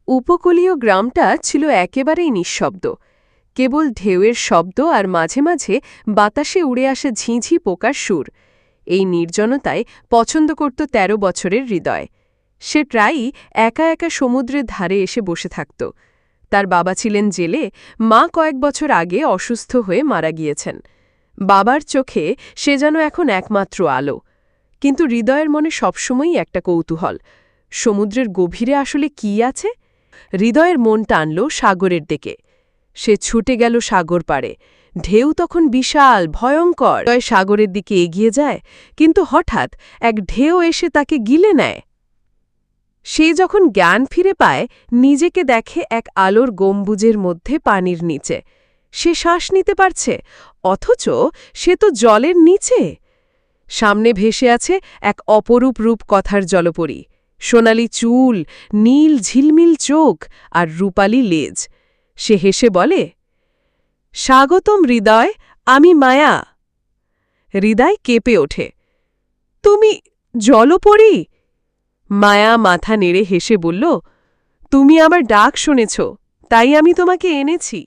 উপকূলীয় গ্রামটা ছিল একেবারেই নিঃশব্দ, কেবল ঢেউয়ের শব্দ আর মাঝে মাঝে বাতাসে উড়ে আসা ঝিঁঝি পোকার সুর। এই নির্জনতায় পছন্দ করত ১৩ বছরের হৃদয়। সে প্রায়ই একা একা সমুদ্রের ধারে এসে বসে থাকত। তার বাবা ছিলেন জেলে, মা কয়েক বছর আগে অসুস্থ হয়ে মারা গিয়েছেন। বাবার চোখে সে যেন এখন একমাত্র আলো। কিন্তু হৃদয়ের মনে সবসময়ই একটা কৌতূহল, সমুদ্রের গভীরে আসলে কি আছে। হৃদয়ের মন টানল সাগরের দিকে। সে ছুটে গেল সাগর পাড়ে। ঢেউ তখন বিশাল, ভয়ঙ্কর। হৃদয় সাগরের দিকে এগিয়ে যায়, কিন্তু হঠাৎ এক ঢেউ এসে তাকে গিলে নেয়। সে যখন জ্ঞান ফিরে পায়, নিজেকে দেখে এক আলোর গম্বুজের মধ্যে পানির নিচে। সে শ্বাস নিতে পারছে, অথচ সে তো জলের নিচে। সামনে ভেসে আছে এক অপরূপ রূপকথার জলপরী। সোনালি চুল, নীল ঝিলমিল চোখ আর রূপালি লেজ। সে হেসে বলে, স্বাগতম হৃদয়, আমি মায়া। হৃদয় কেঁপে ওঠে, তুমি জলপরী? মায়া মাথা নেড়ে হেসে বলল, তুমি আমার ডাক শুনেছ, তাই আমি তোমাকে এনেছি।